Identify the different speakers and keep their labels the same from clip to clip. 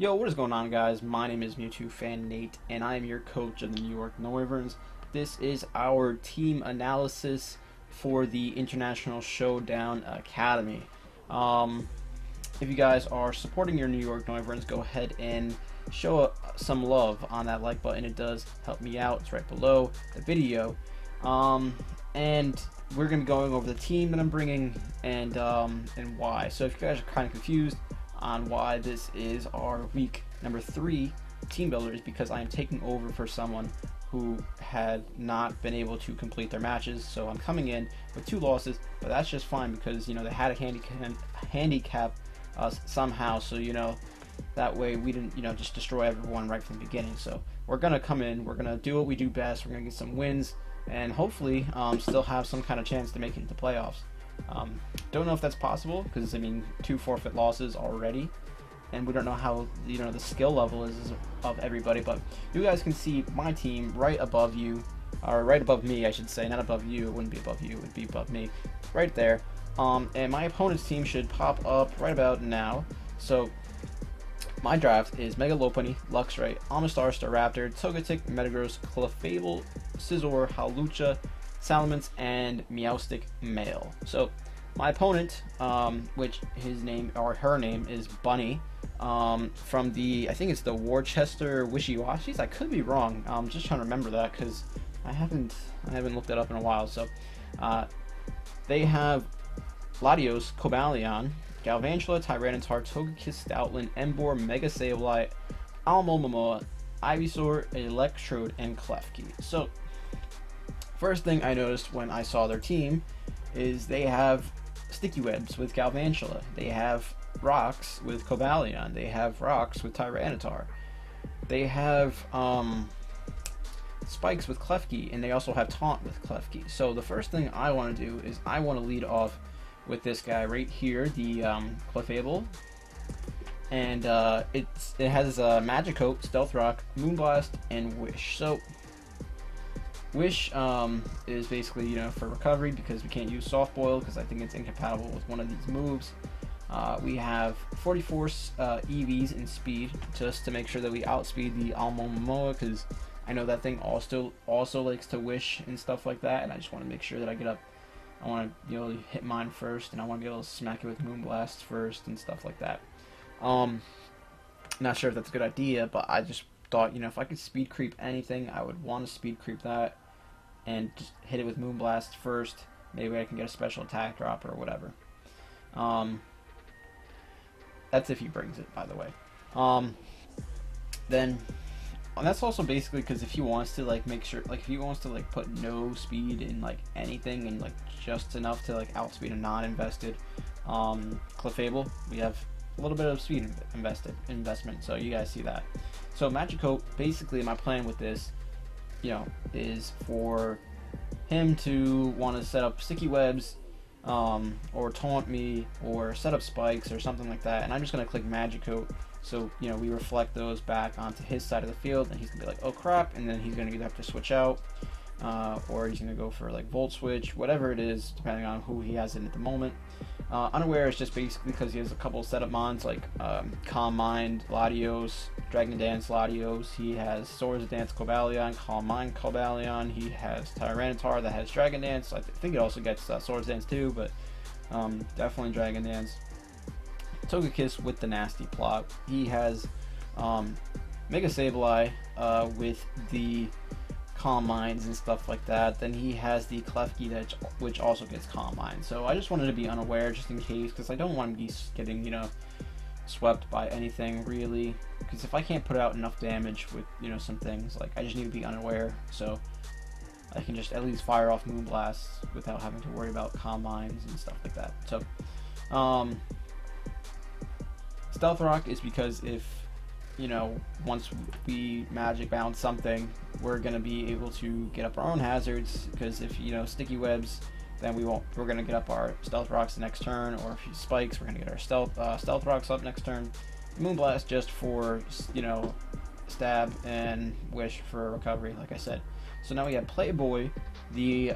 Speaker 1: Yo, what is going on, guys? My name is Mewtwo Fan Nate, and I am your coach of the New York Noiverns. This is our team analysis for the International Showdown Academy. If you guys are supporting your New York Noiverns, go ahead and show some love on that like button. It does help me out. It's right below the video. And we're going to be going over the team that I'm bringing and why. So if you guys are kind of confused on why this is our week number 3 team builder, is because I am taking over for someone who had not been able to complete their matches. So I'm coming in with 2 losses, but that's just fine because they had a handicap us somehow. So that way we didn't just destroy everyone right from the beginning. So we're gonna come in, we're gonna do what we do best, we're gonna get some wins, and hopefully still have some kind of chance to make it into playoffs. Don't know if that's possible because 2 forfeit losses already, and we don't know how the skill level is of everybody. But you guys can see my team right above you, or right above me, I should say, not above you. It wouldn't be above you; it would be above me, right there. And my opponent's team should pop up right about now. So my draft is Mega Lopunny, Luxray, Amistar, Staraptor, Togetic, metagross, Clefable, Scizor, Hawlucha, Salamence, and Meowstic male. So my opponent, which his name or her name is Bunny, from I think it's the Worcester Wishiwashis. I could be wrong. I'm just trying to remember that because I haven't looked it up in a while. So they have Latios, Cobalion, Galvantula, Tyranitar, Togekiss, Stoutland, Emboar, Mega Sableye, Almomomoa, Ivysaur, Electrode, and Klefki. So first thing I noticed when I saw their team is they have Sticky Webs with Galvantula, they have Rocks with Cobalion, they have Rocks with Tyranitar, they have Spikes with Klefki, and they also have Taunt with Klefki. So the first thing I want to do is I want to lead off with this guy right here, the Clefable, and it has Magicoat, Stealth Rock, Moonblast, and Wish. So Wish is basically for recovery because we can't use Soft Boil because I think it's incompatible with one of these moves. We have 44 EVs in speed just to make sure that we outspeed the Almomomoa, because I know that thing also likes to wish and stuff like that, and I just want to make sure that I get up. I want to be able to hit mine first, and I want to be able to smack it with Moonblast first and stuff like that. Not sure if that's a good idea, but I just thought, if I could speed creep anything, I would want to speed creep that and just hit it with Moonblast first. Maybe I can get a special attack drop or whatever. That's if he brings it, by the way. Then, and that's also basically because if he wants to make sure, if he wants to put no speed in anything and just enough to outspeed a non-invested Clefable, we have a little bit of speed investment. So you guys see that. So Magicoat, basically my plan with this, is for him to want to set up Sticky Webs, or taunt me, or set up Spikes or something like that, and I'm just gonna click Magicoat. So we reflect those back onto his side of the field, and he's gonna be like, oh crap, and then he's gonna either have to switch out, or he's gonna go for Volt Switch, whatever it is, depending on who he has in at the moment. Unaware is just basically because he has a couple setup mons like Calm Mind, Latios, Dragon Dance Latios. He has Swords Dance Cobalion, Calm Mind Cobalion. He has Tyranitar that has Dragon Dance. I think it also gets Swords Dance too, but definitely Dragon Dance. Togekiss with the Nasty Plot. He has Mega Sableye with the Calm Minds and stuff like that. Then he has the Klefki which also gets Calm Mind. So I just wanted to be unaware just in case, because I don't want to be getting swept by anything really, because if I can't put out enough damage with some things, I just need to be unaware so I can just at least fire off Moonblasts without having to worry about Calm Minds and stuff like that. So Stealth Rock is because if once we magic bounce something, we're gonna be able to get up our own hazards, because if Sticky Webs, then we're gonna get up our Stealth Rocks the next turn, or if he Spikes, we're gonna get our Stealth Rocks up next turn. Moonblast just for stab, and Wish for recovery, like I said. So now we have Playboy, the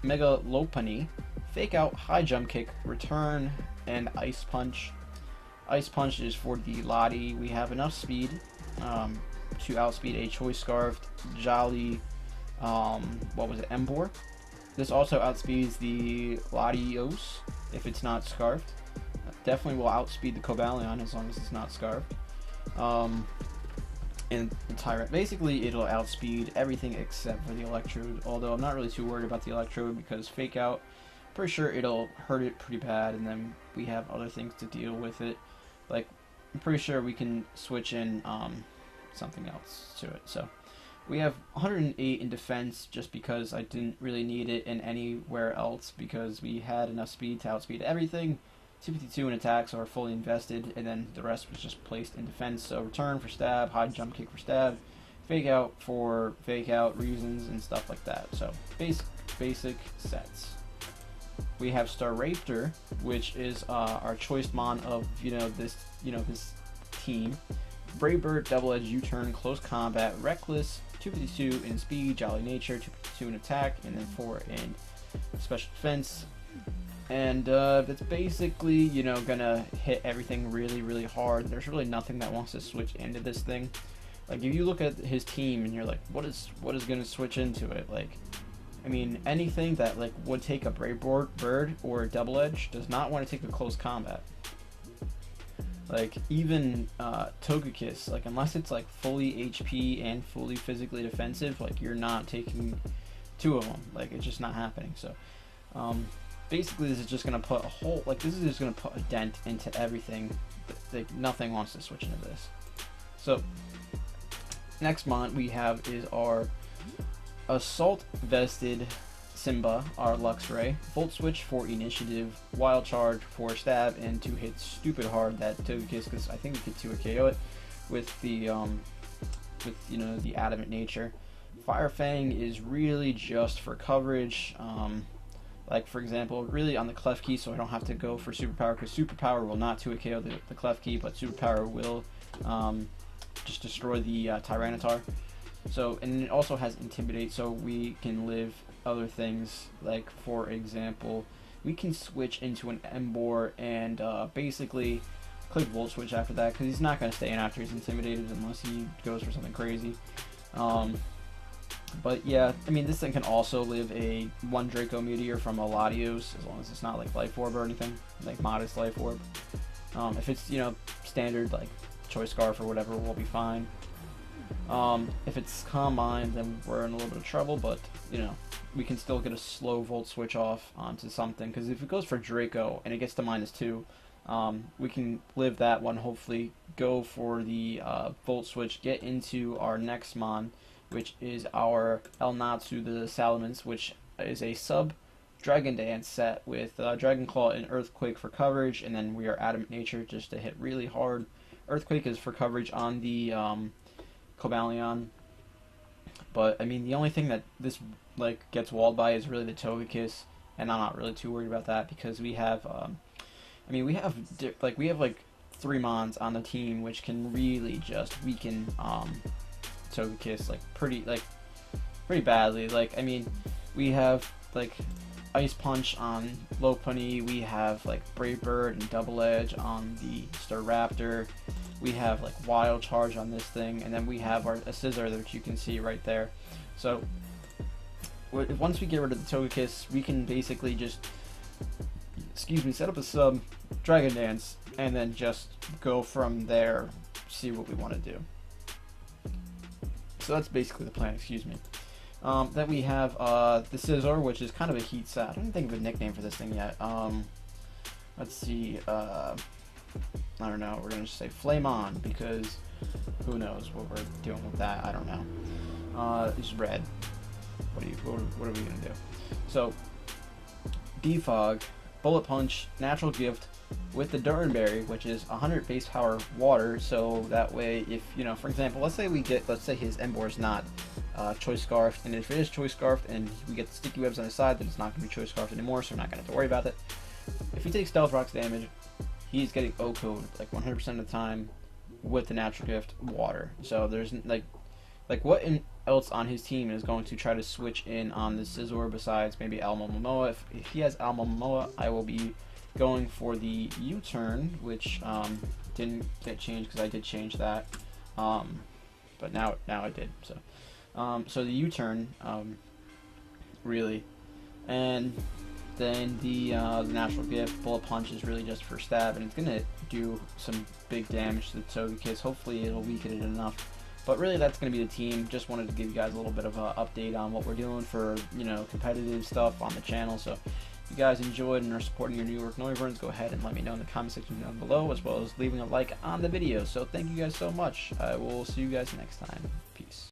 Speaker 1: Mega Lopunny, Fake Out, High Jump Kick, Return, and Ice Punch. Ice Punch is for the Lottie. We have enough speed to outspeed a Choice Scarfed Jolly, what was it, Embor. This also outspeeds the Latios if it's not Scarfed. Definitely will outspeed the Cobalion as long as it's not Scarfed. And the Tyrant, basically it'll outspeed everything except for the Electrode, although I'm not really too worried about the Electrode because Fake Out, pretty sure it'll hurt it pretty bad, and then we have other things to deal with it. Like, I'm pretty sure we can switch in something else to it. So we have 108 in defense just because I didn't really need it in anywhere else because we had enough speed to outspeed everything. 252 in attacks are fully invested, and then the rest was just placed in defense. So return for stab, hide jump kick for stab, fake out for fake out reasons and stuff like that. So basic sets. We have Staraptor, which is our choice mon of this team. Brave Bird, Double Edge, U-turn, Close Combat, Reckless, 252 in speed, Jolly Nature, 252 in attack, and then 4 in special defense. And it's basically, gonna hit everything really, really hard. There's really nothing that wants to switch into this thing. Like, if you look at his team and you're like, what is gonna switch into it? Like, I mean, anything that would take a Brave Bird or a Double Edge does not want to take a Close Combat. Like, even Togekiss, unless it's fully HP and fully physically defensive, you're not taking 2 of them. It's just not happening. So basically this is just gonna put a dent into everything. Nothing wants to switch into this. So next mon we have is our Assault Vested Simba, our Luxray. Volt Switch for initiative, Wild Charge for stab, and to hit stupid hard that Togekiss, because I think we could 2 KO it with the the Adamant Nature. Fire Fang is really just for coverage. For example, really on the Clef Key, so I don't have to go for Superpower, because Superpower will not 2 KO the Clef Key, but Superpower will just destroy the Tyranitar. So, and it also has Intimidate, so we can live other things. For example, we can switch into an Embor and basically click Volt Switch after that, because he's not going to stay in after he's intimidated unless he goes for something crazy. But yeah, I mean, this thing can also live a 1 Draco Meteor from a Latios, as long as it's not Life Orb or anything, modest Life Orb. If it's, standard, Choice Scarf or whatever, we'll be fine. If it's Calm Mind, then we're in a little bit of trouble, but, we can still get a slow Volt Switch off onto something, because if it goes for Draco and it gets to -2, we can live that one, hopefully, go for the Volt Switch, get into our next mon, which is our El Natsu the Salamence, which is a sub Dragon Dance set with Dragon Claw and Earthquake for coverage, and then we are Adamant Nature just to hit really hard. Earthquake is for coverage on the Cobalion, but I mean, the only thing that this gets walled by is really the Togekiss, and I'm not really too worried about that because we have we have 3 mons on the team which can really just weaken Togekiss pretty badly. I mean, we have Ice Punch on Lopunny, we have Brave Bird and Double Edge on the Staraptor, we have Wild Charge on this thing, and then we have a Scissor that you can see right there. So once we get rid of the Togekiss, we can basically just set up a sub Dragon Dance and then just go from there, see what we want to do. So that's basically the plan, Then we have the Scizor, which is kind of a heat set. I don't think of a nickname for this thing yet. Let's see. I don't know. We're going to just say Flame On, because who knows what we're doing with that. I don't know. It's red. What are we going to do? So, Defog, Bullet Punch, Natural Gift, with the Durdenberry, which is 100 base power water, so that way if, for example, let's say his Embor is not Choice Scarfed, and if it is Choice Scarfed and we get the Sticky Webs on his side, then it's not going to be Choice Scarfed anymore, so we're not going to have to worry about it. If he takes Stealth Rock's damage, he's getting O-Code 100% of the time with the Natural Gift water. So there's what else on his team is going to try to switch in on the Scizor besides maybe Alma Momoa? If he has Alma Momoa, I will be going for the U-turn, which didn't get changed because I did change that, but now I did. So the U-turn, really, and then the natural gift bullet punch is really just for stab, and it's gonna do some big damage to the Togekiss. Hopefully it'll weaken it enough. But really, that's going to be the team. Just wanted to give you guys a little bit of an update on what we're doing for, competitive stuff on the channel. So if you guys enjoyed and are supporting your New York Noiverns, go ahead and let me know in the comment section down below, as well as leaving a like on the video. So thank you guys so much. I will see you guys next time. Peace.